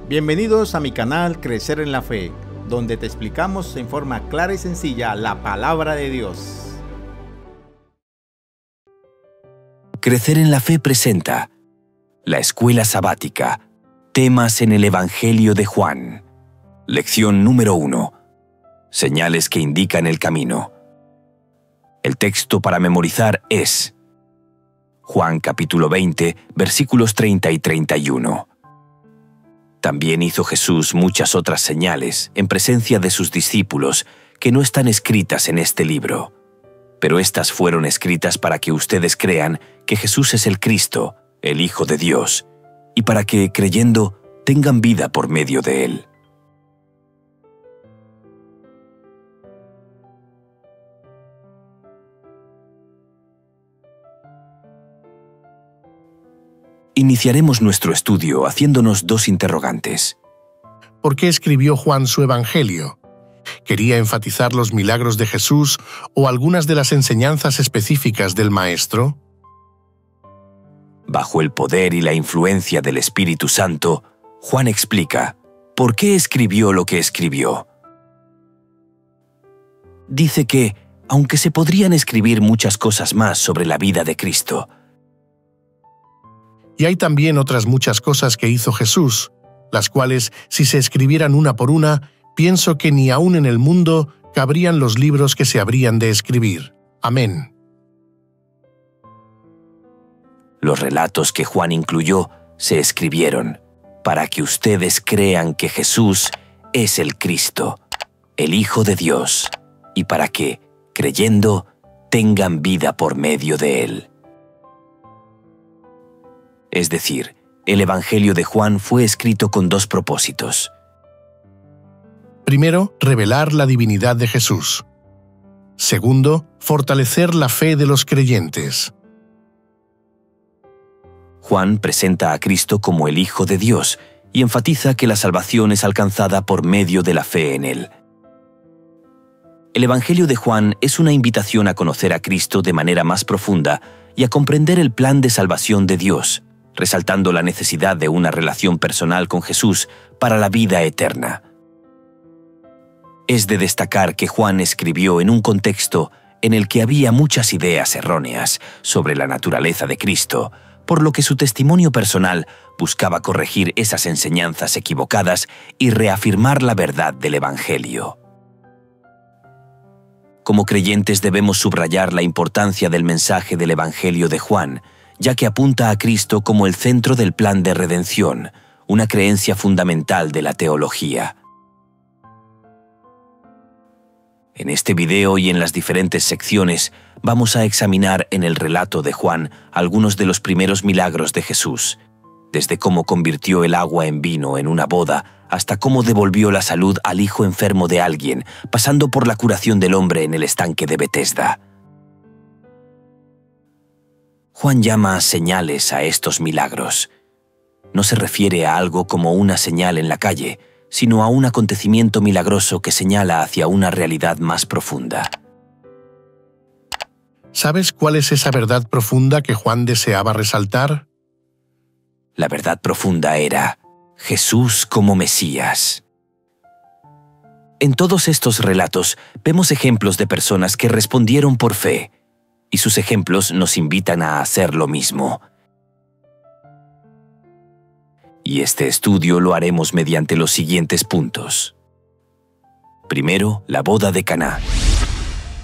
Bienvenidos a mi canal Crecer en la Fe, donde te explicamos en forma clara y sencilla la palabra de Dios. Crecer en la Fe presenta la Escuela Sabática, temas en el Evangelio de Juan. Lección número 1. Señales que indican el camino. El texto para memorizar es Juan capítulo 20, versículos 30 y 31. También hizo Jesús muchas otras señales en presencia de sus discípulos que no están escritas en este libro. Pero estas fueron escritas para que ustedes crean que Jesús es el Cristo, el Hijo de Dios, y para que, creyendo, tengan vida por medio de él. Iniciaremos nuestro estudio haciéndonos dos interrogantes. ¿Por qué escribió Juan su Evangelio? ¿Quería enfatizar los milagros de Jesús o algunas de las enseñanzas específicas del Maestro? Bajo el poder y la influencia del Espíritu Santo, Juan explica por qué escribió lo que escribió. Dice que, aunque se podrían escribir muchas cosas más sobre la vida de Cristo, y hay también otras muchas cosas que hizo Jesús, las cuales, si se escribieran una por una, pienso que ni aún en el mundo cabrían los libros que se habrían de escribir. Amén. los relatos que Juan incluyó se escribieron para que ustedes crean que Jesús es el Cristo, el Hijo de Dios, y para que, creyendo, tengan vida por medio de él. Es decir, el Evangelio de Juan fue escrito con dos propósitos. Primero, revelar la divinidad de Jesús. Segundo, fortalecer la fe de los creyentes. Juan presenta a Cristo como el Hijo de Dios y enfatiza que la salvación es alcanzada por medio de la fe en él. El Evangelio de Juan es una invitación a conocer a Cristo de manera más profunda y a comprender el plan de salvación de Dios, resaltando la necesidad de una relación personal con Jesús para la vida eterna. Es de destacar que Juan escribió en un contexto en el que había muchas ideas erróneas sobre la naturaleza de Cristo, por lo que su testimonio personal buscaba corregir esas enseñanzas equivocadas y reafirmar la verdad del Evangelio. Como creyentes debemos subrayar la importancia del mensaje del Evangelio de Juan, ya que apunta a Cristo como el centro del plan de redención, una creencia fundamental de la teología. En este video y en las diferentes secciones vamos a examinar en el relato de Juan algunos de los primeros milagros de Jesús, desde cómo convirtió el agua en vino en una boda hasta cómo devolvió la salud al hijo enfermo de alguien, pasando por la curación del hombre en el estanque de Betesda. Juan llama señales a estos milagros. No se refiere a algo como una señal en la calle, sino a un acontecimiento milagroso que señala hacia una realidad más profunda. ¿Sabes cuál es esa verdad profunda que Juan deseaba resaltar? La verdad profunda era Jesús como Mesías. En todos estos relatos vemos ejemplos de personas que respondieron por fe, y sus ejemplos nos invitan a hacer lo mismo. Y este estudio lo haremos mediante los siguientes puntos. Primero, la boda de Caná.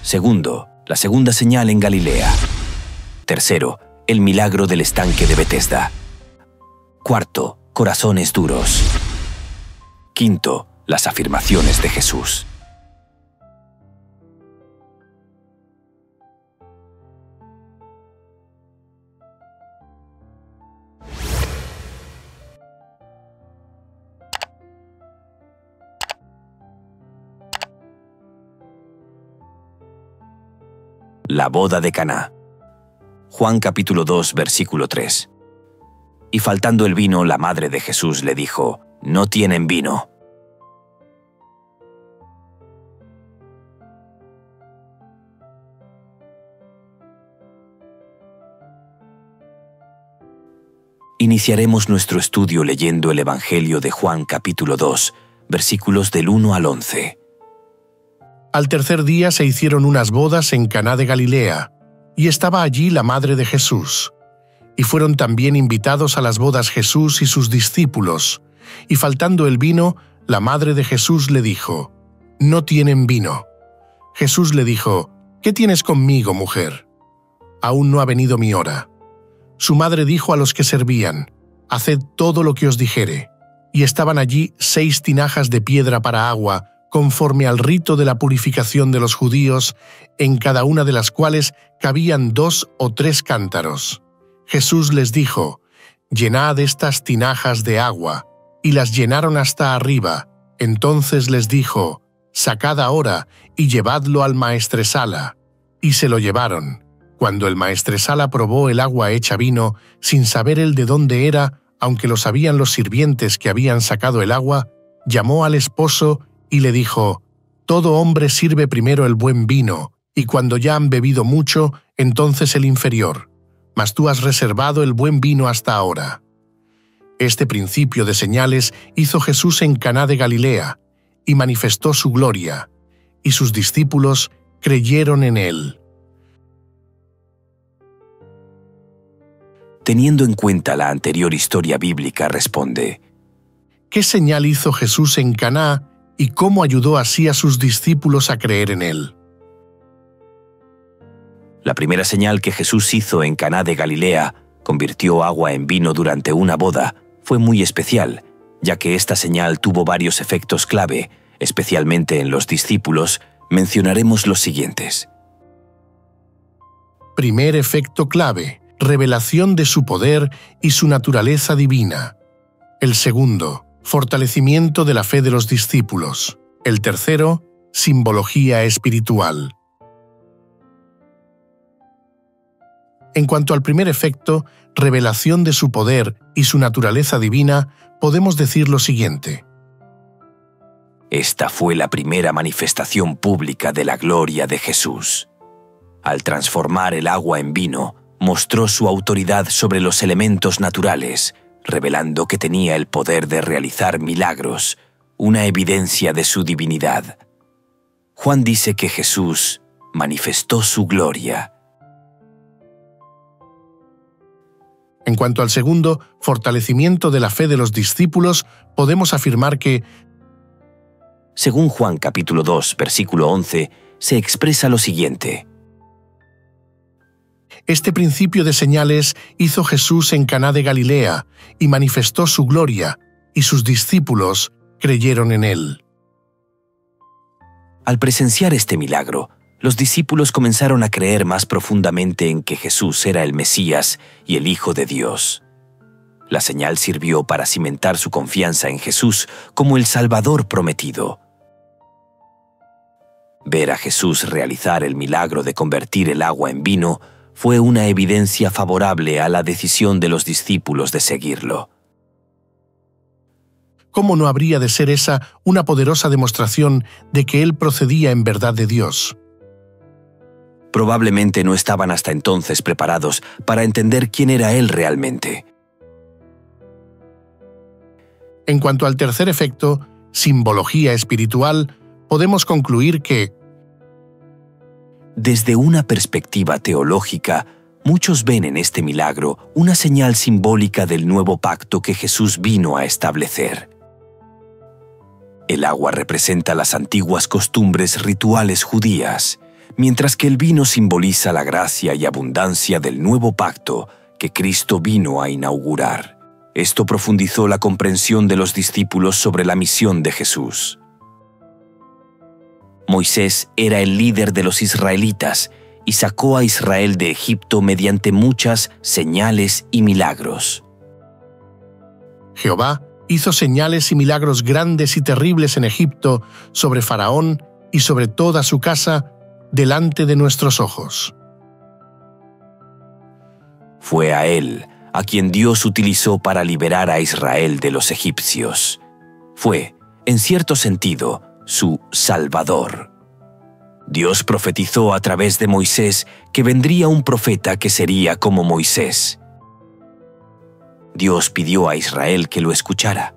Segundo, la segunda señal en Galilea. Tercero, el milagro del estanque de Betesda. Cuarto, corazones duros. Quinto, las afirmaciones de Jesús. La boda de Caná. Juan capítulo 2, versículo 3. Y faltando el vino, la madre de Jesús le dijo, «No tienen vino». Iniciaremos nuestro estudio leyendo el Evangelio de Juan capítulo 2, versículos del 1 al 11. Al tercer día se hicieron unas bodas en Caná de Galilea, y estaba allí la madre de Jesús. Y fueron también invitados a las bodas Jesús y sus discípulos, y faltando el vino, la madre de Jesús le dijo: «No tienen vino». Jesús le dijo: «¿Qué tienes conmigo, mujer? Aún no ha venido mi hora». Su madre dijo a los que servían: «Haced todo lo que os dijere». Y estaban allí 6 tinajas de piedra para agua, conforme al rito de la purificación de los judíos, en cada una de las cuales cabían 2 o 3 cántaros. Jesús les dijo: «Llenad estas tinajas de agua», y las llenaron hasta arriba. Entonces les dijo: «Sacad ahora y llevadlo al maestresala». Y se lo llevaron. Cuando el maestresala probó el agua hecha vino, sin saber él de dónde era, aunque lo sabían los sirvientes que habían sacado el agua, llamó al esposo y le dijo: «Todo hombre sirve primero el buen vino, y cuando ya han bebido mucho, entonces el inferior. Mas tú has reservado el buen vino hasta ahora». Este principio de señales hizo Jesús en Caná de Galilea, y manifestó su gloria, y sus discípulos creyeron en él. Teniendo en cuenta la anterior historia bíblica, responde: ¿Qué señal hizo Jesús en Caná y cómo ayudó así a sus discípulos a creer en él? La primera señal que Jesús hizo en Caná de Galilea, convirtió agua en vino durante una boda, fue muy especial, ya que esta señal tuvo varios efectos clave, especialmente en los discípulos. Mencionaremos los siguientes. Primer efecto clave: revelación de su poder y su naturaleza divina. El segundo, fortalecimiento de la fe de los discípulos. El tercero, simbología espiritual. En cuanto al primer efecto, revelación de su poder y su naturaleza divina, podemos decir lo siguiente. Esta fue la primera manifestación pública de la gloria de Jesús. Al transformar el agua en vino, mostró su autoridad sobre los elementos naturales, revelando que tenía el poder de realizar milagros, una evidencia de su divinidad. Juan dice que Jesús manifestó su gloria. En cuanto al segundo, fortalecimiento de la fe de los discípulos, podemos afirmar que, según Juan capítulo 2, versículo 11, se expresa lo siguiente. Este principio de señales hizo Jesús en Caná de Galilea y manifestó su gloria, y sus discípulos creyeron en él. Al presenciar este milagro, los discípulos comenzaron a creer más profundamente en que Jesús era el Mesías y el Hijo de Dios. La señal sirvió para cimentar su confianza en Jesús como el Salvador prometido. Ver a Jesús realizar el milagro de convertir el agua en vino fue una evidencia favorable a la decisión de los discípulos de seguirlo. ¿Cómo no habría de ser esa una poderosa demostración de que él procedía en verdad de Dios? Probablemente no estaban hasta entonces preparados para entender quién era él realmente. En cuanto al tercer efecto, simbología espiritual, podemos concluir que, desde una perspectiva teológica, muchos ven en este milagro una señal simbólica del nuevo pacto que Jesús vino a establecer. El agua representa las antiguas costumbres rituales judías, mientras que el vino simboliza la gracia y abundancia del nuevo pacto que Cristo vino a inaugurar. Esto profundizó la comprensión de los discípulos sobre la misión de Jesús. Moisés era el líder de los israelitas y sacó a Israel de Egipto mediante muchas señales y milagros. Jehová hizo señales y milagros grandes y terribles en Egipto sobre Faraón y sobre toda su casa delante de nuestros ojos. Fue a él a quien Dios utilizó para liberar a Israel de los egipcios. Fue, en cierto sentido, su Salvador. Dios profetizó a través de Moisés que vendría un profeta que sería como Moisés. Dios pidió a Israel que lo escuchara.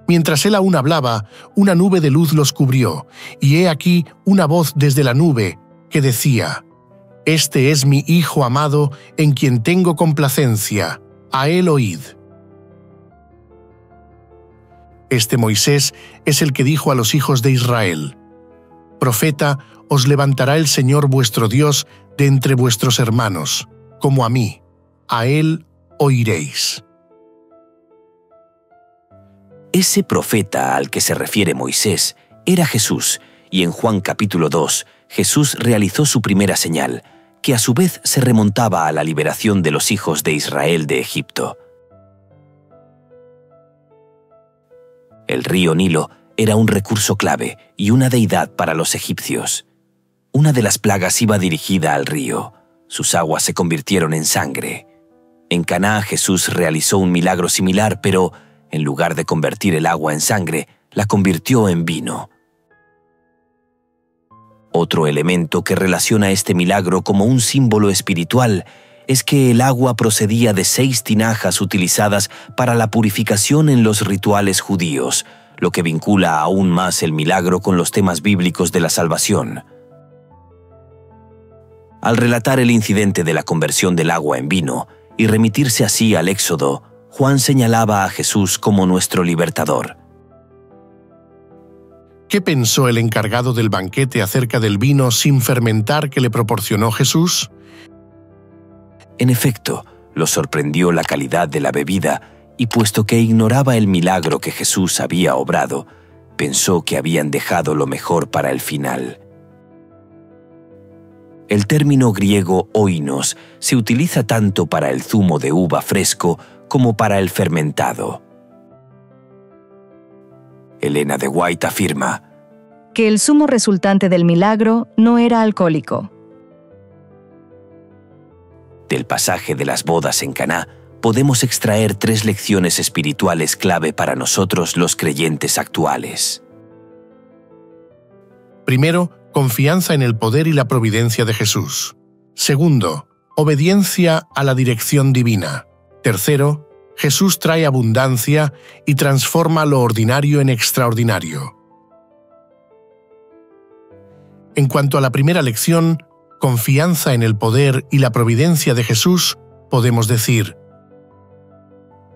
Mientras él aún hablaba, una nube de luz los cubrió, y he aquí una voz desde la nube que decía: «Este es mi Hijo amado, en quien tengo complacencia, a él oíd». Este Moisés es el que dijo a los hijos de Israel: «Profeta os levantará el Señor vuestro Dios de entre vuestros hermanos, como a mí, a él oiréis». Ese profeta al que se refiere Moisés era Jesús, y en Juan capítulo 2, Jesús realizó su primera señal, que a su vez se remontaba a la liberación de los hijos de Israel de Egipto. El río Nilo era un recurso clave y una deidad para los egipcios. Una de las plagas iba dirigida al río. Sus aguas se convirtieron en sangre. En Caná Jesús realizó un milagro similar, pero en lugar de convertir el agua en sangre, la convirtió en vino. Otro elemento que relaciona este milagro como un símbolo espiritual es que el agua procedía de 6 tinajas utilizadas para la purificación en los rituales judíos, lo que vincula aún más el milagro con los temas bíblicos de la salvación. Al relatar el incidente de la conversión del agua en vino y remitirse así al Éxodo, Juan señalaba a Jesús como nuestro libertador. ¿Qué pensó el encargado del banquete acerca del vino sin fermentar que le proporcionó Jesús? En efecto, lo sorprendió la calidad de la bebida, y puesto que ignoraba el milagro que Jesús había obrado, pensó que habían dejado lo mejor para el final. El término griego oinos se utiliza tanto para el zumo de uva fresco como para el fermentado. Elena de White afirma que el zumo resultante del milagro no era alcohólico. Del pasaje de las bodas en Caná, podemos extraer 3 lecciones espirituales clave para nosotros los creyentes actuales. Primero, confianza en el poder y la providencia de Jesús. Segundo, obediencia a la dirección divina. Tercero, Jesús trae abundancia y transforma lo ordinario en extraordinario. En cuanto a la primera lección, confianza en el poder y la providencia de Jesús, podemos decir: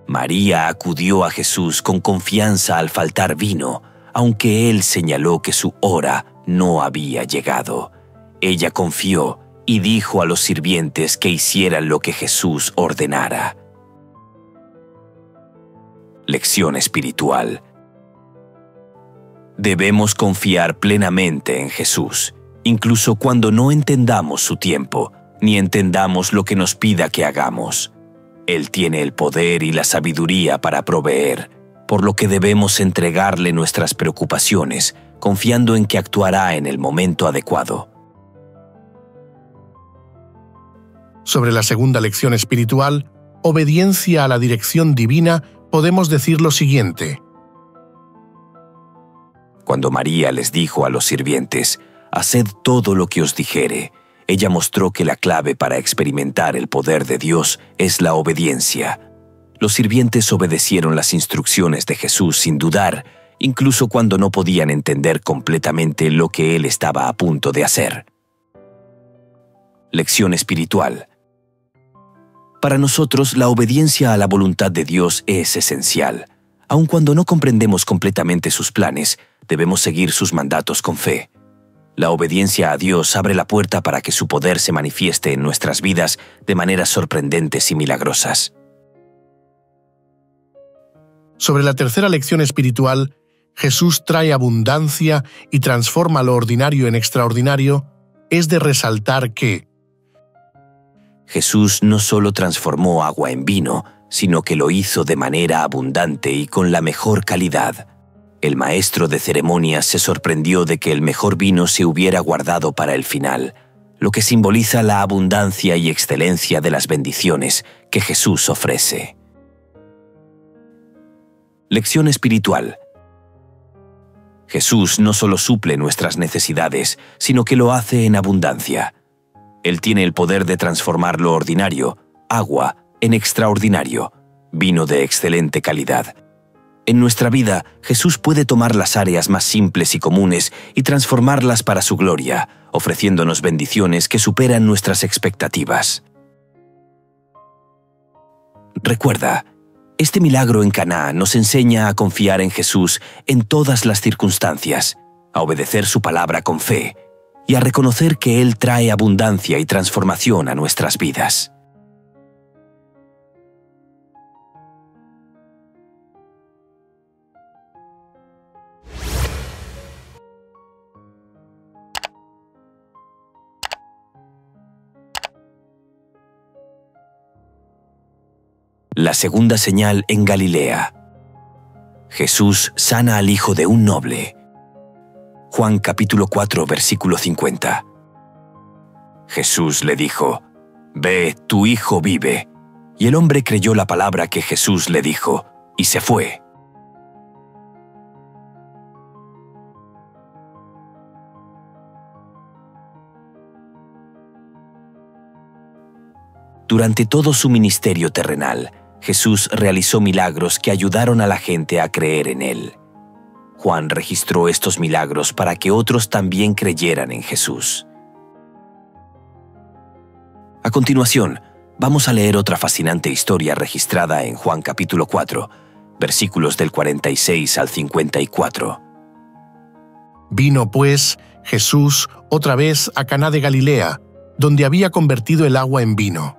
María acudió a Jesús con confianza al faltar vino, aunque él señaló que su hora no había llegado. Ella confió y dijo a los sirvientes que hicieran lo que Jesús ordenara. Lección espiritual. Debemos confiar plenamente en Jesús, incluso cuando no entendamos su tiempo, ni entendamos lo que nos pida que hagamos. Él tiene el poder y la sabiduría para proveer, por lo que debemos entregarle nuestras preocupaciones, confiando en que actuará en el momento adecuado. Sobre la segunda lección espiritual, obediencia a la dirección divina, podemos decir lo siguiente: Cuando María les dijo a los sirvientes: «Haced todo lo que os dijere», ella mostró que la clave para experimentar el poder de Dios es la obediencia. Los sirvientes obedecieron las instrucciones de Jesús sin dudar, incluso cuando no podían entender completamente lo que Él estaba a punto de hacer. Lección espiritual. Para nosotros, la obediencia a la voluntad de Dios es esencial. Aun cuando no comprendemos completamente sus planes, debemos seguir sus mandatos con fe. La obediencia a Dios abre la puerta para que su poder se manifieste en nuestras vidas de maneras sorprendentes y milagrosas. Sobre la tercera lección espiritual, Jesús trae abundancia y transforma lo ordinario en extraordinario, es de resaltar que Jesús no solo transformó agua en vino, sino que lo hizo de manera abundante y con la mejor calidad. El maestro de ceremonias se sorprendió de que el mejor vino se hubiera guardado para el final, lo que simboliza la abundancia y excelencia de las bendiciones que Jesús ofrece. Lección espiritual. Jesús no solo suple nuestras necesidades, sino que lo hace en abundancia. Él tiene el poder de transformar lo ordinario, agua, en extraordinario, vino de excelente calidad. En nuestra vida, Jesús puede tomar las áreas más simples y comunes y transformarlas para su gloria, ofreciéndonos bendiciones que superan nuestras expectativas. Recuerda, este milagro en Caná nos enseña a confiar en Jesús en todas las circunstancias, a obedecer su palabra con fe y a reconocer que Él trae abundancia y transformación a nuestras vidas. La segunda señal en Galilea. Jesús sana al hijo de un noble. Juan capítulo 4, versículo 50. Jesús le dijo: «Ve, tu hijo vive». Y el hombre creyó la palabra que Jesús le dijo, y se fue. Durante todo su ministerio terrenal, Jesús realizó milagros que ayudaron a la gente a creer en Él. Juan registró estos milagros para que otros también creyeran en Jesús. A continuación, vamos a leer otra fascinante historia registrada en Juan capítulo 4, versículos del 46 al 54. Vino, pues, Jesús otra vez a Caná de Galilea, donde había convertido el agua en vino.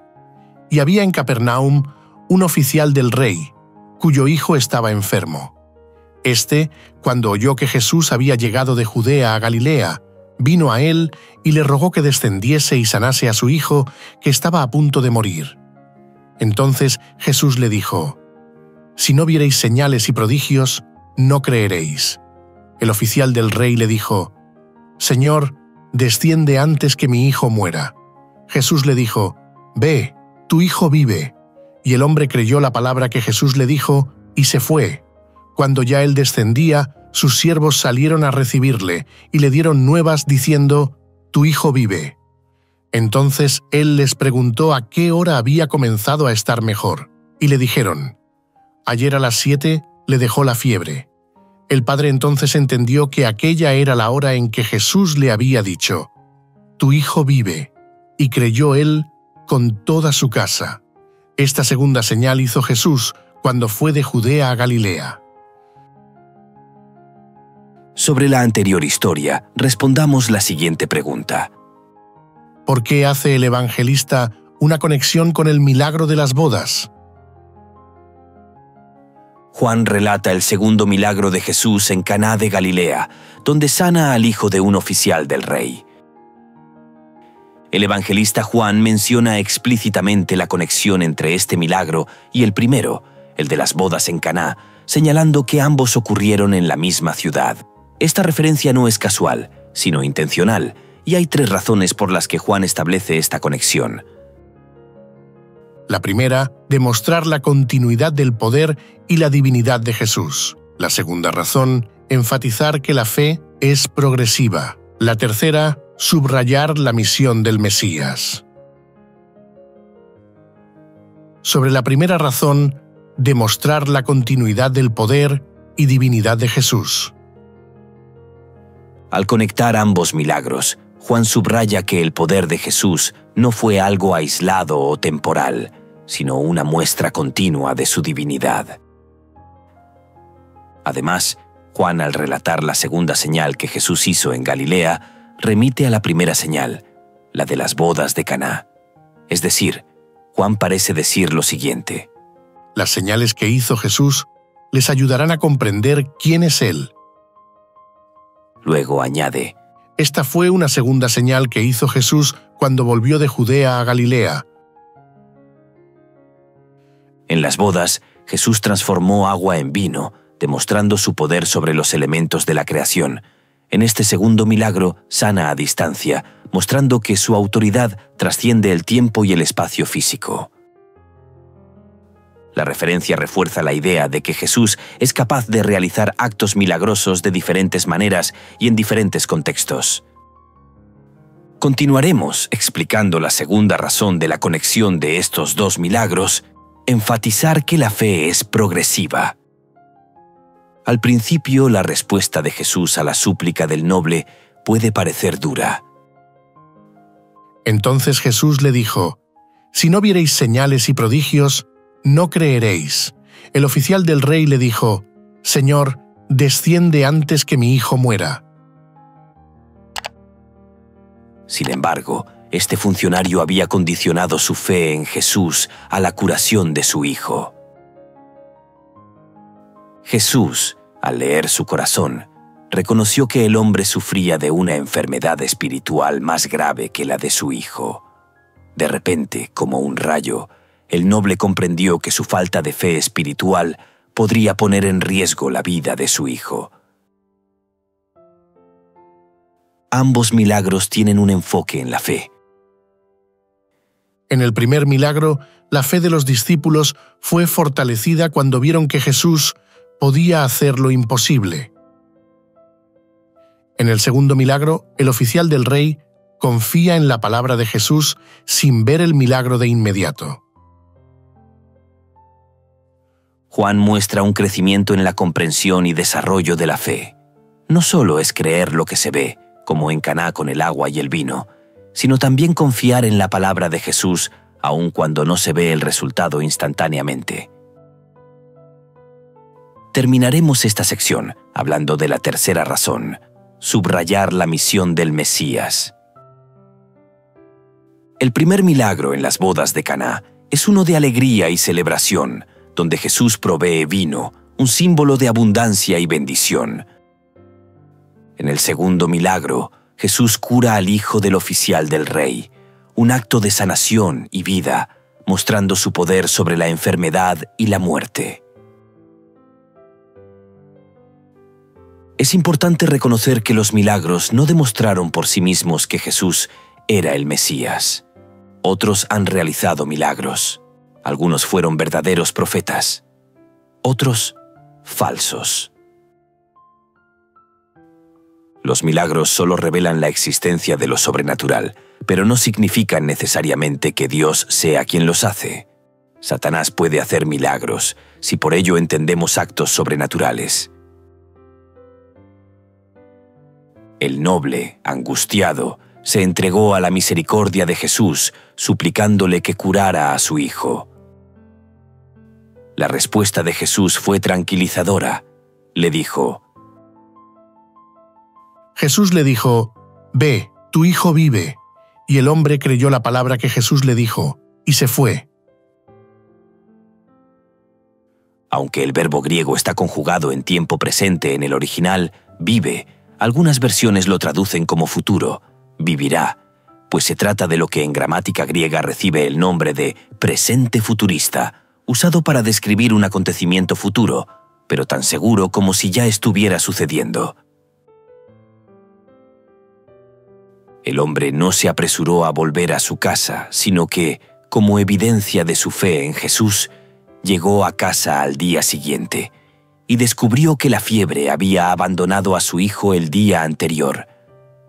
Y había en Capernaum un oficial del rey, cuyo hijo estaba enfermo. Este, cuando oyó que Jesús había llegado de Judea a Galilea, vino a él y le rogó que descendiese y sanase a su hijo, que estaba a punto de morir. Entonces Jesús le dijo: «Si no viereis señales y prodigios, no creeréis». El oficial del rey le dijo: «Señor, desciende antes que mi hijo muera». Jesús le dijo: «Ve, tu hijo vive». Y el hombre creyó la palabra que Jesús le dijo y se fue. Cuando ya él descendía, sus siervos salieron a recibirle y le dieron nuevas diciendo: «Tu hijo vive». Entonces él les preguntó a qué hora había comenzado a estar mejor, y le dijeron: «Ayer a las 7 le dejó la fiebre». El padre entonces entendió que aquella era la hora en que Jesús le había dicho: «Tu hijo vive», y creyó él con toda su casa. Esta segunda señal hizo Jesús cuando fue de Judea a Galilea. Sobre la anterior historia, respondamos la siguiente pregunta. ¿Por qué hace el evangelista una conexión con el milagro de las bodas? Juan relata el segundo milagro de Jesús en Caná de Galilea, donde sana al hijo de un oficial del rey. El evangelista Juan menciona explícitamente la conexión entre este milagro y el primero, el de las bodas en Caná, señalando que ambos ocurrieron en la misma ciudad. Esta referencia no es casual, sino intencional, y hay 3 razones por las que Juan establece esta conexión. La primera, demostrar la continuidad del poder y la divinidad de Jesús. La segunda razón, enfatizar que la fe es progresiva. La tercera, subrayar la misión del Mesías. Sobre la primera razón, demostrar la continuidad del poder y divinidad de Jesús. Al conectar ambos milagros, Juan subraya que el poder de Jesús no fue algo aislado o temporal, sino una muestra continua de su divinidad. Además, Juan, al relatar la segunda señal que Jesús hizo en Galilea, remite a la primera señal, la de las bodas de Caná. Es decir, Juan parece decir lo siguiente: las señales que hizo Jesús les ayudarán a comprender quién es Él. Luego añade: esta fue una segunda señal que hizo Jesús cuando volvió de Judea a Galilea. En las bodas, Jesús transformó agua en vino, demostrando su poder sobre los elementos de la creación. En este segundo milagro, sana a distancia, mostrando que su autoridad trasciende el tiempo y el espacio físico. La referencia refuerza la idea de que Jesús es capaz de realizar actos milagrosos de diferentes maneras y en diferentes contextos. Continuaremos explicando la segunda razón de la conexión de estos 2 milagros enfatizar que la fe es progresiva. Al principio, la respuesta de Jesús a la súplica del noble puede parecer dura. Entonces Jesús le dijo: «Si no viereis señales y prodigios, no creeréis». El oficial del rey le dijo: «Señor, desciende antes que mi hijo muera». Sin embargo, este funcionario había condicionado su fe en Jesús a la curación de su hijo. Jesús, al leer su corazón, reconoció que el hombre sufría de una enfermedad espiritual más grave que la de su hijo. De repente, como un rayo, el noble comprendió que su falta de fe espiritual podría poner en riesgo la vida de su hijo. Ambos milagros tienen un enfoque en la fe. En el primer milagro, la fe de los discípulos fue fortalecida cuando vieron que Jesús podía hacer lo imposible. En el segundo milagro, el oficial del rey confía en la palabra de Jesús sin ver el milagro de inmediato. Juan muestra un crecimiento en la comprensión y desarrollo de la fe. No solo es creer lo que se ve, como en Caná con el agua y el vino, sino también confiar en la palabra de Jesús aun cuando no se ve el resultado instantáneamente. Terminaremos esta sección hablando de la tercera razón: subrayar la misión del Mesías. El primer milagro en las bodas de Caná es uno de alegría y celebración, donde Jesús provee vino, un símbolo de abundancia y bendición. En el segundo milagro, Jesús cura al hijo del oficial del rey, un acto de sanación y vida, mostrando su poder sobre la enfermedad y la muerte. Es importante reconocer que los milagros no demostraron por sí mismos que Jesús era el Mesías. Otros han realizado milagros. Algunos fueron verdaderos profetas, otros falsos. Los milagros solo revelan la existencia de lo sobrenatural, pero no significan necesariamente que Dios sea quien los hace. Satanás puede hacer milagros, si por ello entendemos actos sobrenaturales. El noble, angustiado, se entregó a la misericordia de Jesús, suplicándole que curara a su hijo. La respuesta de Jesús fue tranquilizadora. Le dijo: Jesús le dijo: «Ve, tu hijo vive». Y el hombre creyó la palabra que Jesús le dijo, y se fue. Aunque el verbo griego está conjugado en tiempo presente en el original, vive, algunas versiones lo traducen como futuro, vivirá, pues se trata de lo que en gramática griega recibe el nombre de presente futurista, usado para describir un acontecimiento futuro, pero tan seguro como si ya estuviera sucediendo. El hombre no se apresuró a volver a su casa, sino que, como evidencia de su fe en Jesús, llegó a casa al día siguiente y descubrió que la fiebre había abandonado a su hijo el día anterior,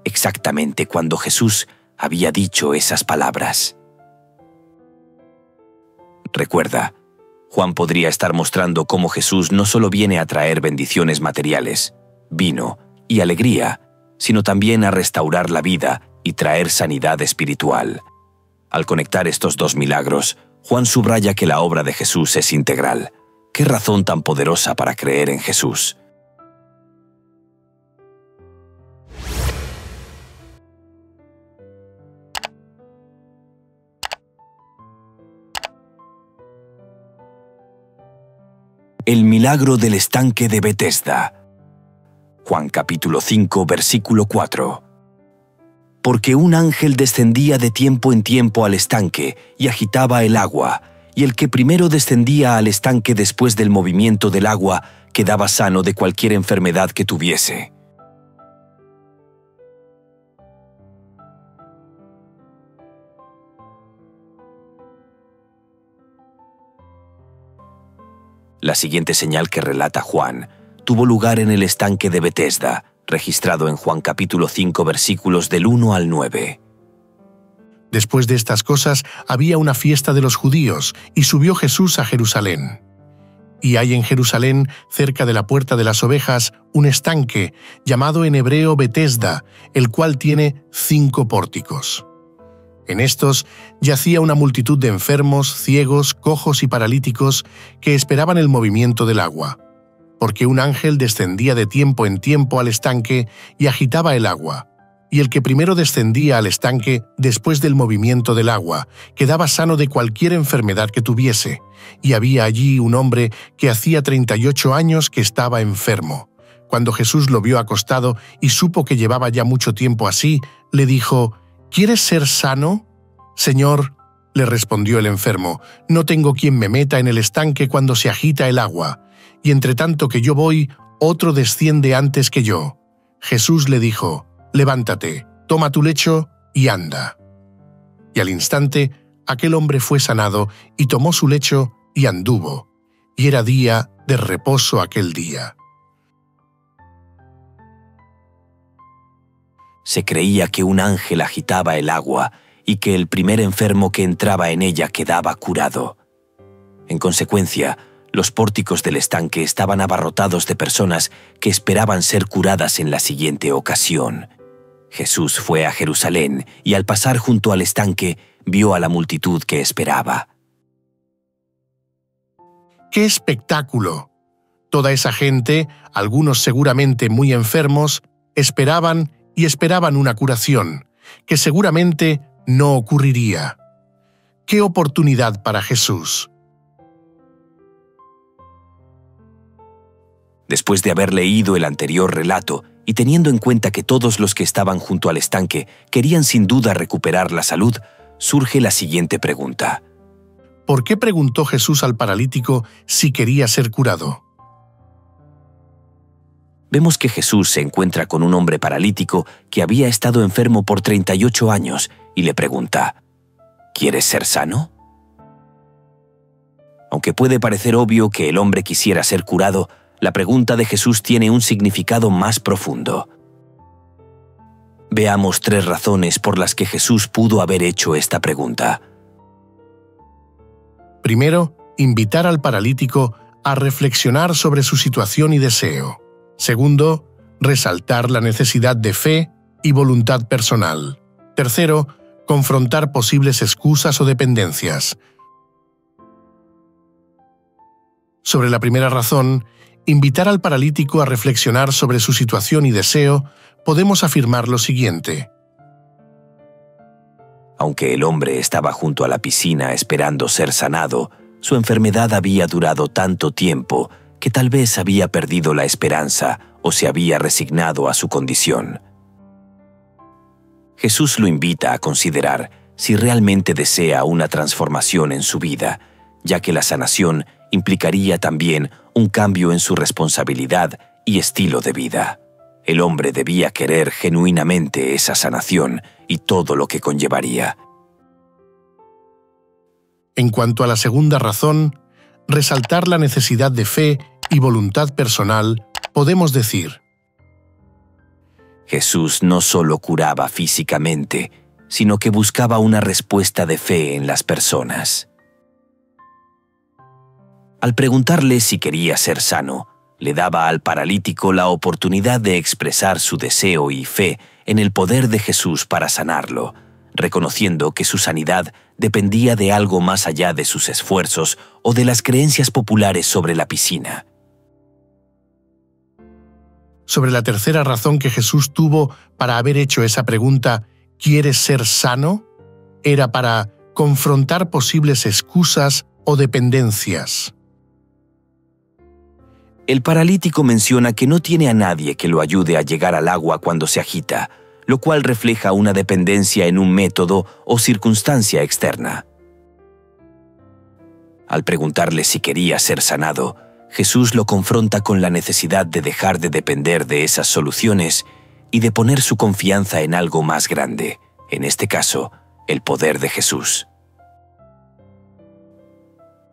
exactamente cuando Jesús había dicho esas palabras. Recuerda, Juan podría estar mostrando cómo Jesús no solo viene a traer bendiciones materiales, vino y alegría, sino también a restaurar la vida y traer sanidad espiritual. Al conectar estos dos milagros, Juan subraya que la obra de Jesús es integral. ¡Qué razón tan poderosa para creer en Jesús! El milagro del estanque de Betesda. Juan capítulo 5, versículo 4. Porque un ángel descendía de tiempo en tiempo al estanque y agitaba el agua, y el que primero descendía al estanque después del movimiento del agua quedaba sano de cualquier enfermedad que tuviese. La siguiente señal que relata Juan tuvo lugar en el estanque de Betesda, registrado en Juan capítulo 5 versículos del 1 al 9. Después de estas cosas había una fiesta de los judíos, y subió Jesús a Jerusalén. Y hay en Jerusalén, cerca de la puerta de las ovejas, un estanque, llamado en hebreo Betesda, el cual tiene 5 pórticos. En estos yacía una multitud de enfermos, ciegos, cojos y paralíticos que esperaban el movimiento del agua, porque un ángel descendía de tiempo en tiempo al estanque y agitaba el agua. Y el que primero descendía al estanque después del movimiento del agua quedaba sano de cualquier enfermedad que tuviese, y había allí un hombre que hacía 38 años que estaba enfermo. Cuando Jesús lo vio acostado y supo que llevaba ya mucho tiempo así, le dijo: «¿Quieres ser sano?» «Señor», le respondió el enfermo, «no tengo quien me meta en el estanque cuando se agita el agua, y entre tanto que yo voy, otro desciende antes que yo». Jesús le dijo: «Levántate, toma tu lecho y anda». Y al instante, aquel hombre fue sanado y tomó su lecho y anduvo. Y era día de reposo aquel día. Se creía que un ángel agitaba el agua y que el primer enfermo que entraba en ella quedaba curado. En consecuencia, los pórticos del estanque estaban abarrotados de personas que esperaban ser curadas en la siguiente ocasión. Jesús fue a Jerusalén y al pasar junto al estanque vio a la multitud que esperaba. ¡Qué espectáculo! Toda esa gente, algunos seguramente muy enfermos, esperaban una curación, que seguramente no ocurriría. ¡Qué oportunidad para Jesús! Después de haber leído el anterior relato y teniendo en cuenta que todos los que estaban junto al estanque querían sin duda recuperar la salud, surge la siguiente pregunta. ¿Por qué preguntó Jesús al paralítico si quería ser curado? Vemos que Jesús se encuentra con un hombre paralítico que había estado enfermo por 38 años y le pregunta: ¿quieres ser sano? Aunque puede parecer obvio que el hombre quisiera ser curado, la pregunta de Jesús tiene un significado más profundo. Veamos 3 razones por las que Jesús pudo haber hecho esta pregunta. Primero, invitar al paralítico a reflexionar sobre su situación y deseo. Segundo, resaltar la necesidad de fe y voluntad personal. Tercero, confrontar posibles excusas o dependencias. Sobre la primera razón, invitar al paralítico a reflexionar sobre su situación y deseo, podemos afirmar lo siguiente. Aunque el hombre estaba junto a la piscina esperando ser sanado, su enfermedad había durado tanto tiempo que tal vez había perdido la esperanza o se había resignado a su condición. Jesús lo invita a considerar si realmente desea una transformación en su vida, ya que la sanación implicaría también un cambio en su responsabilidad y estilo de vida. El hombre debía querer genuinamente esa sanación y todo lo que conllevaría. En cuanto a la segunda razón, resaltar la necesidad de fe y voluntad personal, podemos decir: Jesús no solo curaba físicamente, sino que buscaba una respuesta de fe en las personas. Al preguntarle si quería ser sano, le daba al paralítico la oportunidad de expresar su deseo y fe en el poder de Jesús para sanarlo, reconociendo que su sanidad dependía de algo más allá de sus esfuerzos o de las creencias populares sobre la piscina. Sobre la tercera razón que Jesús tuvo para haber hecho esa pregunta, ¿quieres ser sano?, era para confrontar posibles excusas o dependencias. El paralítico menciona que no tiene a nadie que lo ayude a llegar al agua cuando se agita, lo cual refleja una dependencia en un método o circunstancia externa. Al preguntarle si quería ser sanado, Jesús lo confronta con la necesidad de dejar de depender de esas soluciones y de poner su confianza en algo más grande, en este caso, el poder de Jesús.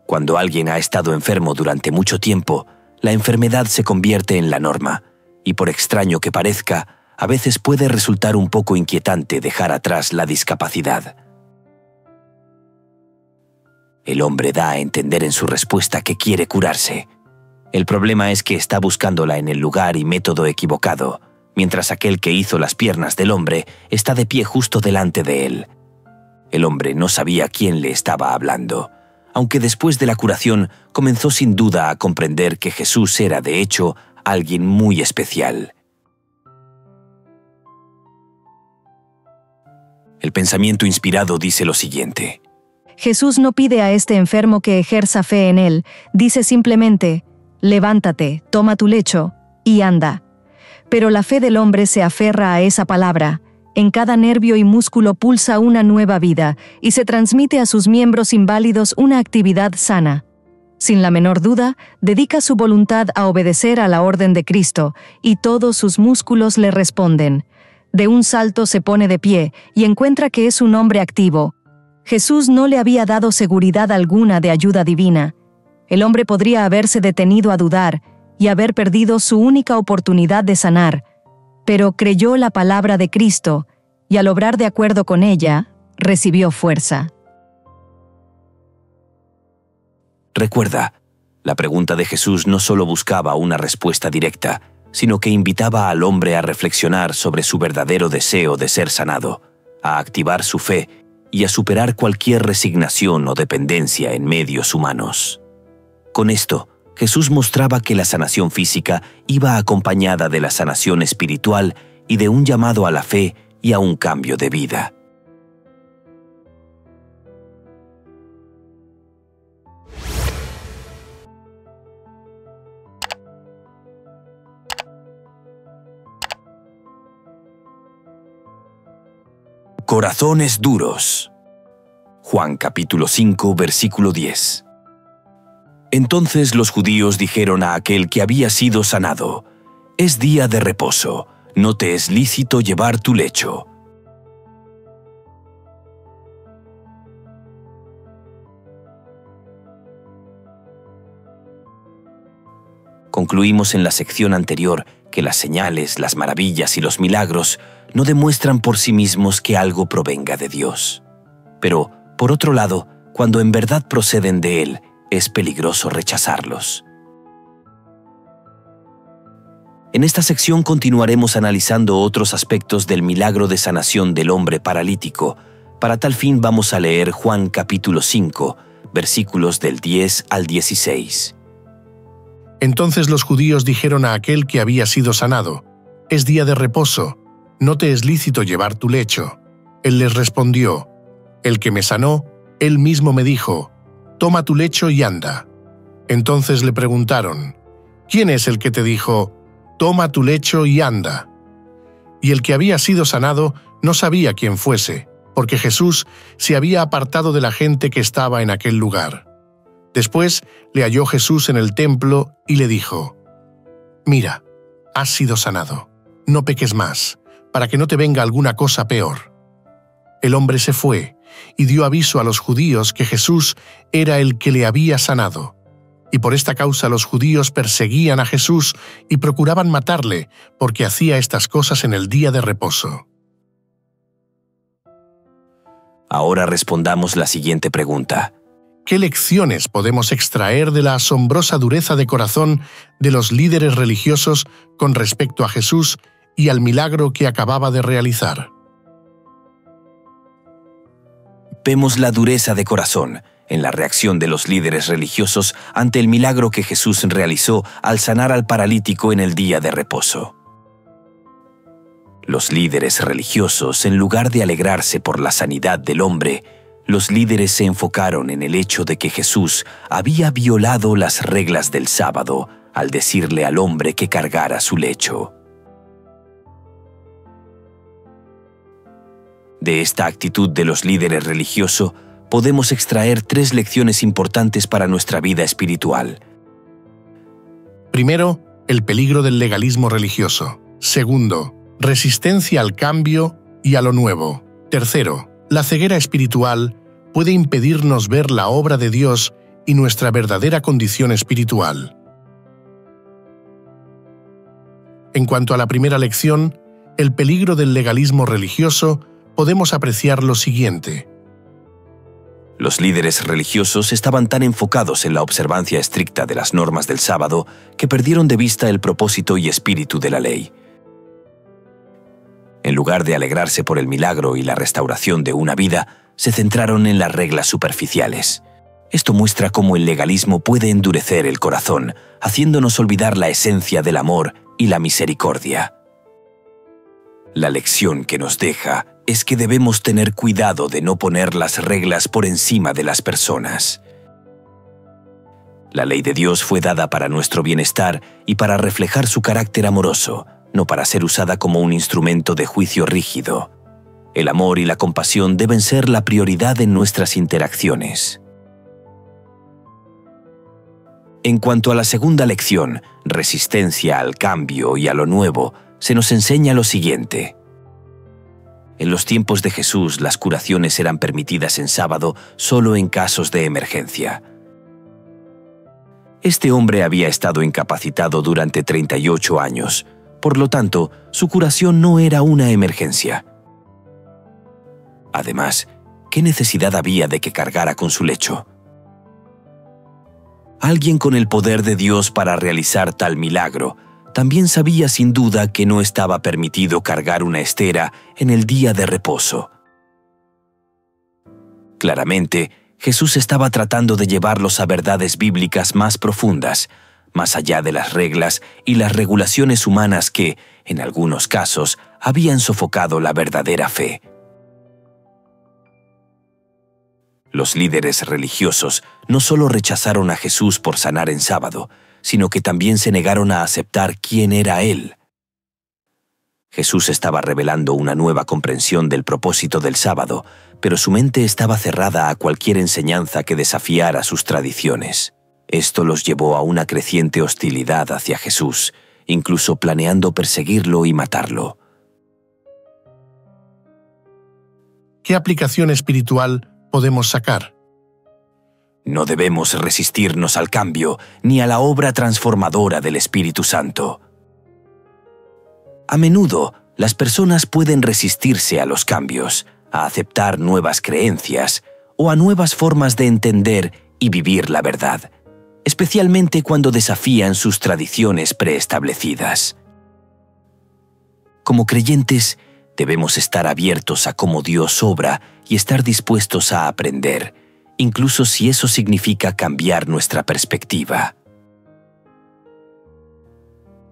Cuando alguien ha estado enfermo durante mucho tiempo, la enfermedad se convierte en la norma, y por extraño que parezca, a veces puede resultar un poco inquietante dejar atrás la discapacidad. El hombre da a entender en su respuesta que quiere curarse. El problema es que está buscándola en el lugar y método equivocado, mientras aquel que hizo las piernas del hombre está de pie justo delante de él. El hombre no sabía quién le estaba hablando, aunque después de la curación comenzó sin duda a comprender que Jesús era, de hecho, alguien muy especial. El pensamiento inspirado dice lo siguiente: Jesús no pide a este enfermo que ejerza fe en él, dice simplemente, levántate, toma tu lecho y anda. Pero la fe del hombre se aferra a esa palabra. En cada nervio y músculo pulsa una nueva vida y se transmite a sus miembros inválidos una actividad sana. Sin la menor duda, dedica su voluntad a obedecer a la orden de Cristo y todos sus músculos le responden. De un salto se pone de pie y encuentra que es un hombre activo. Jesús no le había dado seguridad alguna de ayuda divina. El hombre podría haberse detenido a dudar y haber perdido su única oportunidad de sanar, pero creyó la palabra de Cristo y al obrar de acuerdo con ella, recibió fuerza. Recuerda, la pregunta de Jesús no solo buscaba una respuesta directa, sino que invitaba al hombre a reflexionar sobre su verdadero deseo de ser sanado, a activar su fe y a superar cualquier resignación o dependencia en medios humanos. Con esto, Jesús mostraba que la sanación física iba acompañada de la sanación espiritual y de un llamado a la fe y a un cambio de vida. Corazones duros. Juan capítulo 5, versículo 10. Entonces los judíos dijeron a aquel que había sido sanado: «Es día de reposo, no te es lícito llevar tu lecho». Concluimos en la sección anterior que las señales, las maravillas y los milagros no demuestran por sí mismos que algo provenga de Dios. Pero, por otro lado, cuando en verdad proceden de Él, es peligroso rechazarlos. En esta sección continuaremos analizando otros aspectos del milagro de sanación del hombre paralítico. Para tal fin vamos a leer Juan capítulo 5, versículos del 10 al 16. Entonces los judíos dijeron a aquel que había sido sanado: «Es día de reposo, no te es lícito llevar tu lecho». Él les respondió: «El que me sanó, él mismo me dijo, toma tu lecho y anda». Entonces le preguntaron: «¿Quién es el que te dijo, toma tu lecho y anda?». Y el que había sido sanado no sabía quién fuese, porque Jesús se había apartado de la gente que estaba en aquel lugar. Después le halló Jesús en el templo y le dijo: «Mira, has sido sanado, no peques más, para que no te venga alguna cosa peor». El hombre se fue y dio aviso a los judíos que Jesús era el que le había sanado. Y por esta causa los judíos perseguían a Jesús y procuraban matarle, porque hacía estas cosas en el día de reposo. Ahora respondamos la siguiente pregunta. ¿Qué lecciones podemos extraer de la asombrosa dureza de corazón de los líderes religiosos con respecto a Jesús y al milagro que acababa de realizar? Vemos la dureza de corazón en la reacción de los líderes religiosos ante el milagro que Jesús realizó al sanar al paralítico en el día de reposo. Los líderes religiosos, en lugar de alegrarse por la sanidad del hombre, los líderes se enfocaron en el hecho de que Jesús había violado las reglas del sábado al decirle al hombre que cargara su lecho. De esta actitud de los líderes religiosos podemos extraer 3 lecciones importantes para nuestra vida espiritual. Primero, el peligro del legalismo religioso. Segundo, resistencia al cambio y a lo nuevo. Tercero, la ceguera espiritual puede impedirnos ver la obra de Dios y nuestra verdadera condición espiritual. En cuanto a la primera lección, el peligro del legalismo religioso, podemos apreciar lo siguiente. Los líderes religiosos estaban tan enfocados en la observancia estricta de las normas del sábado que perdieron de vista el propósito y espíritu de la ley. En lugar de alegrarse por el milagro y la restauración de una vida, se centraron en las reglas superficiales. Esto muestra cómo el legalismo puede endurecer el corazón, haciéndonos olvidar la esencia del amor y la misericordia. La lección que nos deja es que debemos tener cuidado de no poner las reglas por encima de las personas. La ley de Dios fue dada para nuestro bienestar y para reflejar su carácter amoroso, no para ser usada como un instrumento de juicio rígido. El amor y la compasión deben ser la prioridad en nuestras interacciones. En cuanto a la segunda lección, resistencia al cambio y a lo nuevo, se nos enseña lo siguiente. En los tiempos de Jesús, las curaciones eran permitidas en sábado solo en casos de emergencia. Este hombre había estado incapacitado durante 38 años, por lo tanto, su curación no era una emergencia. Además, ¿qué necesidad había de que cargara con su lecho? Alguien con el poder de Dios para realizar tal milagro también sabía sin duda que no estaba permitido cargar una estera en el día de reposo. Claramente, Jesús estaba tratando de llevarlos a verdades bíblicas más profundas, más allá de las reglas y las regulaciones humanas que, en algunos casos, habían sofocado la verdadera fe. Los líderes religiosos no solo rechazaron a Jesús por sanar en sábado, sino que también se negaron a aceptar quién era Él. Jesús estaba revelando una nueva comprensión del propósito del sábado, pero su mente estaba cerrada a cualquier enseñanza que desafiara sus tradiciones. Esto los llevó a una creciente hostilidad hacia Jesús, incluso planeando perseguirlo y matarlo. ¿Qué aplicación espiritual podemos sacar? No debemos resistirnos al cambio ni a la obra transformadora del Espíritu Santo. A menudo, las personas pueden resistirse a los cambios, a aceptar nuevas creencias o a nuevas formas de entender y vivir la verdad, especialmente cuando desafían sus tradiciones preestablecidas. Como creyentes, debemos estar abiertos a cómo Dios obra y estar dispuestos a aprender, incluso si eso significa cambiar nuestra perspectiva.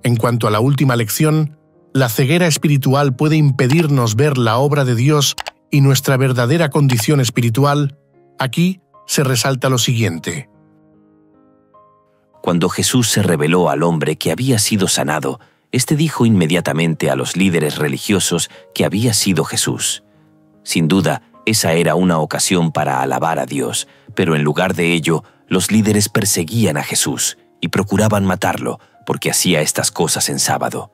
En cuanto a la última lección, la ceguera espiritual puede impedirnos ver la obra de Dios y nuestra verdadera condición espiritual. Aquí se resalta lo siguiente. Cuando Jesús se reveló al hombre que había sido sanado, éste dijo inmediatamente a los líderes religiosos que había sido Jesús. Sin duda, esa era una ocasión para alabar a Dios, pero en lugar de ello, los líderes perseguían a Jesús y procuraban matarlo porque hacía estas cosas en sábado.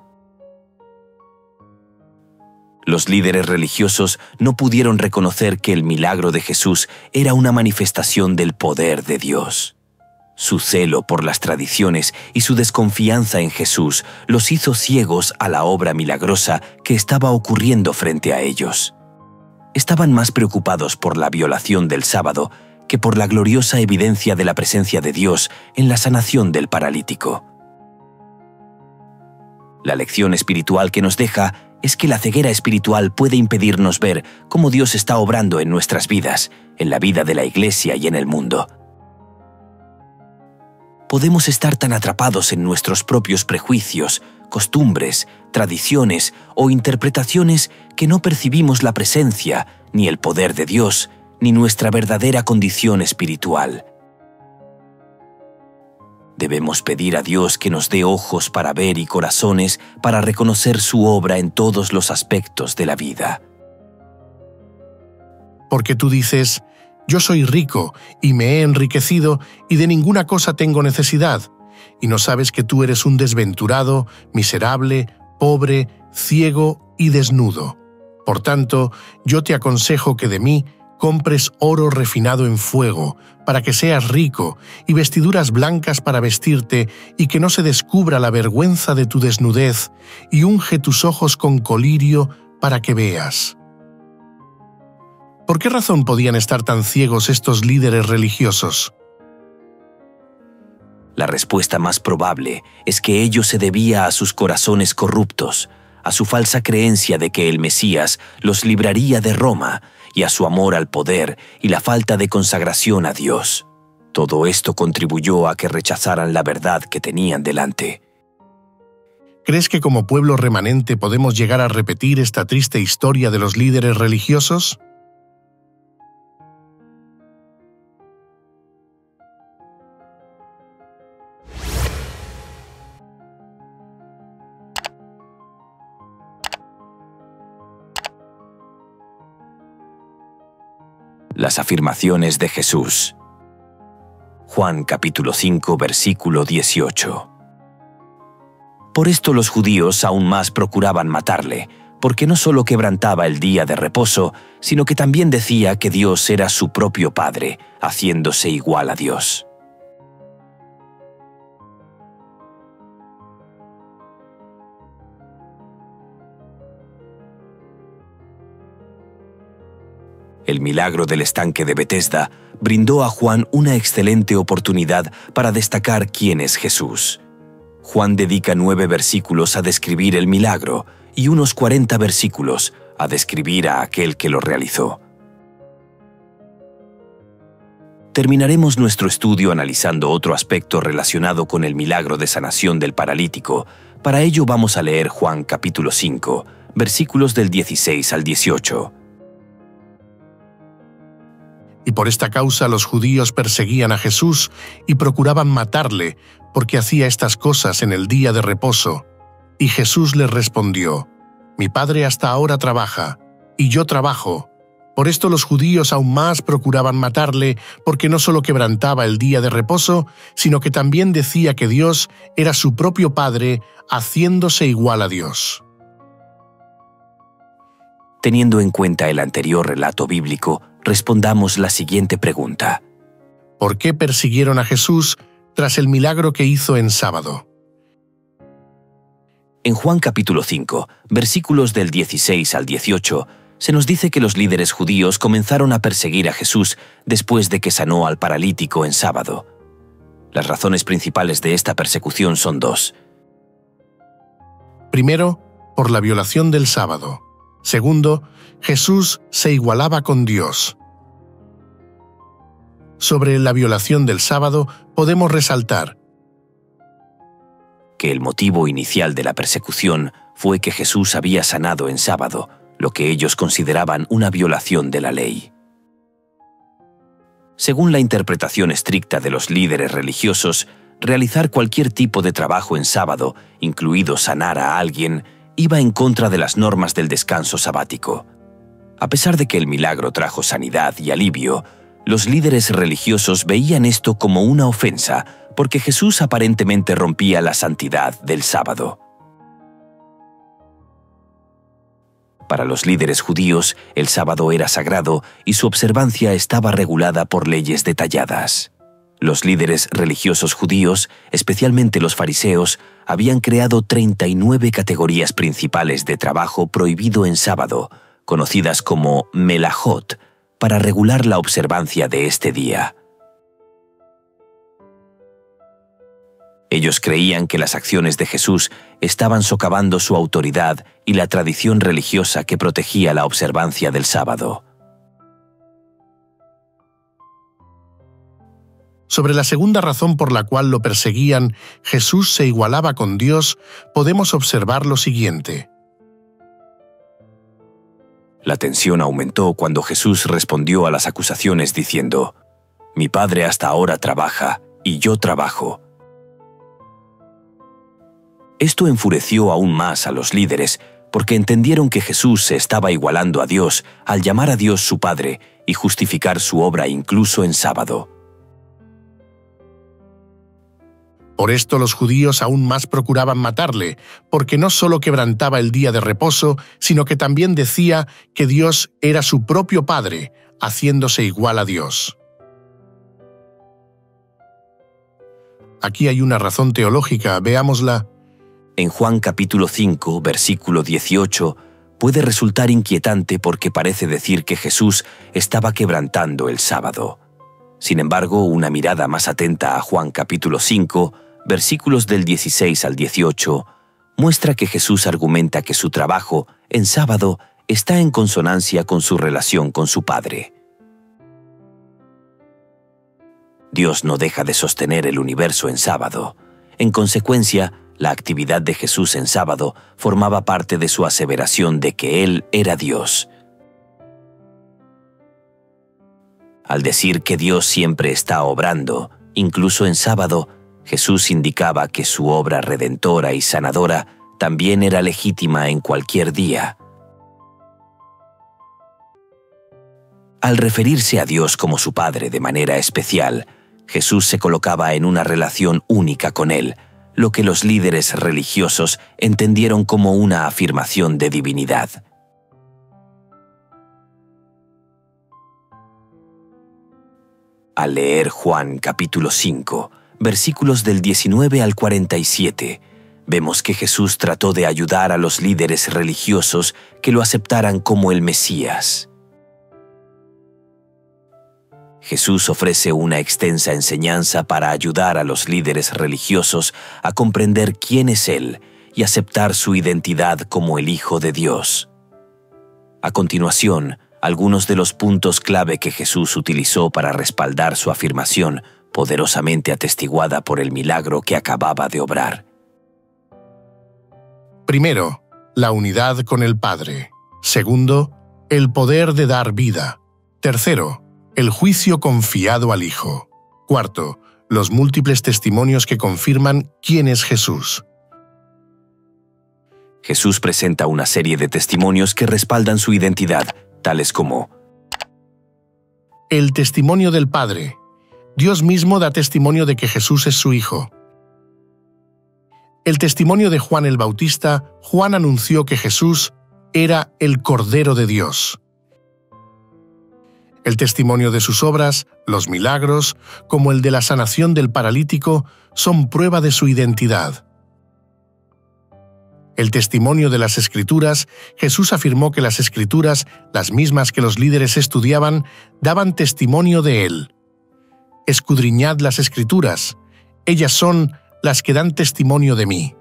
Los líderes religiosos no pudieron reconocer que el milagro de Jesús era una manifestación del poder de Dios. Su celo por las tradiciones y su desconfianza en Jesús los hizo ciegos a la obra milagrosa que estaba ocurriendo frente a ellos. Estaban más preocupados por la violación del sábado que por la gloriosa evidencia de la presencia de Dios en la sanación del paralítico. La lección espiritual que nos deja es que la ceguera espiritual puede impedirnos ver cómo Dios está obrando en nuestras vidas, en la vida de la Iglesia y en el mundo. Podemos estar tan atrapados en nuestros propios prejuicios, costumbres, tradiciones o interpretaciones que no percibimos la presencia, ni el poder de Dios, ni nuestra verdadera condición espiritual. Debemos pedir a Dios que nos dé ojos para ver y corazones para reconocer su obra en todos los aspectos de la vida. Porque tú dices, yo soy rico y me he enriquecido y de ninguna cosa tengo necesidad, y no sabes que tú eres un desventurado, miserable, pobre, ciego y desnudo. Por tanto, yo te aconsejo que de mí compres oro refinado en fuego, para que seas rico, y vestiduras blancas para vestirte, y que no se descubra la vergüenza de tu desnudez, y unge tus ojos con colirio para que veas. ¿Por qué razón podían estar tan ciegos estos líderes religiosos? La respuesta más probable es que ello se debía a sus corazones corruptos, a su falsa creencia de que el Mesías los libraría de Roma y a su amor al poder y la falta de consagración a Dios. Todo esto contribuyó a que rechazaran la verdad que tenían delante. ¿Crees que como pueblo remanente podemos llegar a repetir esta triste historia de los líderes religiosos? Las afirmaciones de Jesús. Juan capítulo 5, versículo 18. Por esto los judíos aún más procuraban matarle, porque no solo quebrantaba el día de reposo, sino que también decía que Dios era su propio Padre, haciéndose igual a Dios. El milagro del estanque de Betesda brindó a Juan una excelente oportunidad para destacar quién es Jesús. Juan dedica 9 versículos a describir el milagro y unos 40 versículos a describir a aquel que lo realizó. Terminaremos nuestro estudio analizando otro aspecto relacionado con el milagro de sanación del paralítico. Para ello vamos a leer Juan capítulo 5, versículos del 16 al 18. Y por esta causa los judíos perseguían a Jesús y procuraban matarle, porque hacía estas cosas en el día de reposo. Y Jesús les respondió: Mi Padre hasta ahora trabaja, y yo trabajo. Por esto los judíos aún más procuraban matarle, porque no solo quebrantaba el día de reposo, sino que también decía que Dios era su propio Padre, haciéndose igual a Dios. Teniendo en cuenta el anterior relato bíblico, respondamos la siguiente pregunta. ¿Por qué persiguieron a Jesús tras el milagro que hizo en sábado? En Juan capítulo 5, versículos del 16 al 18, se nos dice que los líderes judíos comenzaron a perseguir a Jesús después de que sanó al paralítico en sábado. Las razones principales de esta persecución son 2. Primero, por la violación del sábado. Segundo, Jesús se igualaba con Dios. Sobre la violación del sábado podemos resaltar que el motivo inicial de la persecución fue que Jesús había sanado en sábado, lo que ellos consideraban una violación de la ley. Según la interpretación estricta de los líderes religiosos, realizar cualquier tipo de trabajo en sábado, incluido sanar a alguien, iba en contra de las normas del descanso sabático. A pesar de que el milagro trajo sanidad y alivio, los líderes religiosos veían esto como una ofensa porque Jesús aparentemente rompía la santidad del sábado. Para los líderes judíos, el sábado era sagrado y su observancia estaba regulada por leyes detalladas. Los líderes religiosos judíos, especialmente los fariseos, habían creado 39 categorías principales de trabajo prohibido en sábado, conocidas como melajot, para regular la observancia de este día. Ellos creían que las acciones de Jesús estaban socavando su autoridad y la tradición religiosa que protegía la observancia del sábado. Sobre la segunda razón por la cual lo perseguían, Jesús se igualaba con Dios, podemos observar lo siguiente. La tensión aumentó cuando Jesús respondió a las acusaciones diciendo: Mi Padre hasta ahora trabaja, y yo trabajo. Esto enfureció aún más a los líderes, porque entendieron que Jesús se estaba igualando a Dios al llamar a Dios su Padre y justificar su obra incluso en sábado. Por esto los judíos aún más procuraban matarle, porque no solo quebrantaba el día de reposo, sino que también decía que Dios era su propio Padre, haciéndose igual a Dios. Aquí hay una razón teológica, veámosla. En Juan capítulo 5, versículo 18, puede resultar inquietante porque parece decir que Jesús estaba quebrantando el sábado. Sin embargo, una mirada más atenta a Juan capítulo 5, versículos del 16 al 18, muestra que Jesús argumenta que su trabajo en sábado está en consonancia con su relación con su Padre. Dios no deja de sostener el universo en sábado. En consecuencia, la actividad de Jesús en sábado formaba parte de su aseveración de que Él era Dios. Al decir que Dios siempre está obrando, incluso en sábado, Jesús indicaba que su obra redentora y sanadora también era legítima en cualquier día. Al referirse a Dios como su Padre de manera especial, Jesús se colocaba en una relación única con Él, lo que los líderes religiosos entendieron como una afirmación de divinidad. Al leer Juan capítulo 5, versículos del 19 al 47, vemos que Jesús trató de ayudar a los líderes religiosos que lo aceptaran como el Mesías. Jesús ofrece una extensa enseñanza para ayudar a los líderes religiosos a comprender quién es Él y aceptar su identidad como el Hijo de Dios. A continuación, algunos de los puntos clave que Jesús utilizó para respaldar su afirmación, poderosamente atestiguada por el milagro que acababa de obrar. Primero, la unidad con el Padre. Segundo, el poder de dar vida. Tercero, el juicio confiado al Hijo. Cuarto, los múltiples testimonios que confirman quién es Jesús. Jesús presenta una serie de testimonios que respaldan su identidad, tales como: el testimonio del Padre. Dios mismo da testimonio de que Jesús es su Hijo. El testimonio de Juan el Bautista. Juan anunció que Jesús era el Cordero de Dios. El testimonio de sus obras, los milagros, como el de la sanación del paralítico, son prueba de su identidad. El testimonio de las Escrituras. Jesús afirmó que las Escrituras, las mismas que los líderes estudiaban, daban testimonio de Él. Escudriñad las Escrituras, ellas son las que dan testimonio de mí.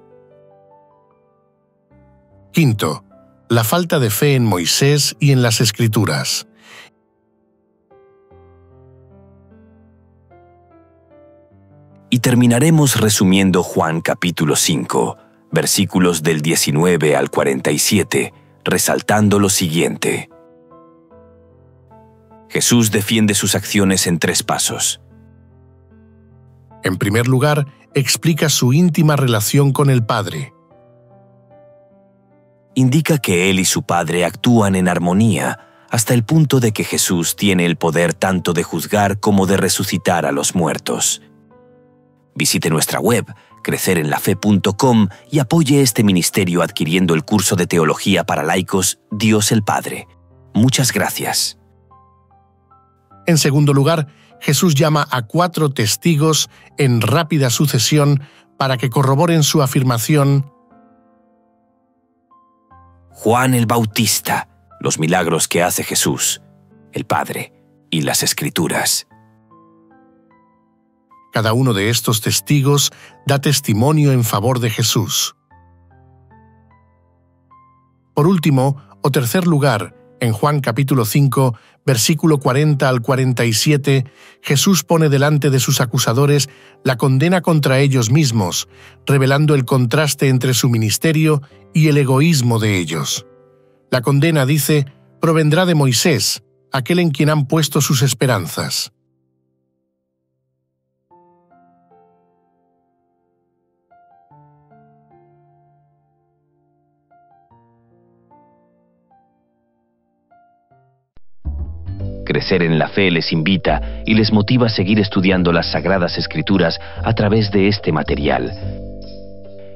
Quinto, la falta de fe en Moisés y en las Escrituras. Y terminaremos resumiendo Juan capítulo 5, versículos del 19 al 47, resaltando lo siguiente. Jesús defiende sus acciones en 3 pasos. En primer lugar, explica su íntima relación con el Padre. Indica que Él y su Padre actúan en armonía, hasta el punto de que Jesús tiene el poder tanto de juzgar como de resucitar a los muertos. Visite nuestra web, crecerenlafe.com, y apoye este ministerio adquiriendo el curso de Teología para Laicos, Dios el Padre. Muchas gracias. En segundo lugar, Jesús llama a 4 testigos en rápida sucesión para que corroboren su afirmación. Juan el Bautista, los milagros que hace Jesús, el Padre y las Escrituras. Cada uno de estos testigos da testimonio en favor de Jesús. Por último, o tercer lugar, en Juan capítulo 5, versículo 40 al 47, Jesús pone delante de sus acusadores la condena contra ellos mismos, revelando el contraste entre su ministerio y el egoísmo de ellos. La condena, dice, provendrá de Moisés, aquel en quien han puesto sus esperanzas. Crecer en la Fe les invita y les motiva a seguir estudiando las Sagradas Escrituras a través de este material.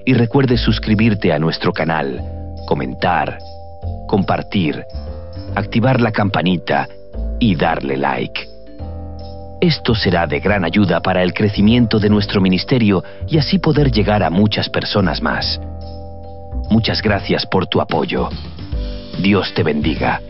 Y recuerde suscribirte a nuestro canal, comentar, compartir, activar la campanita y darle like. Esto será de gran ayuda para el crecimiento de nuestro ministerio y así poder llegar a muchas personas más. Muchas gracias por tu apoyo. Dios te bendiga.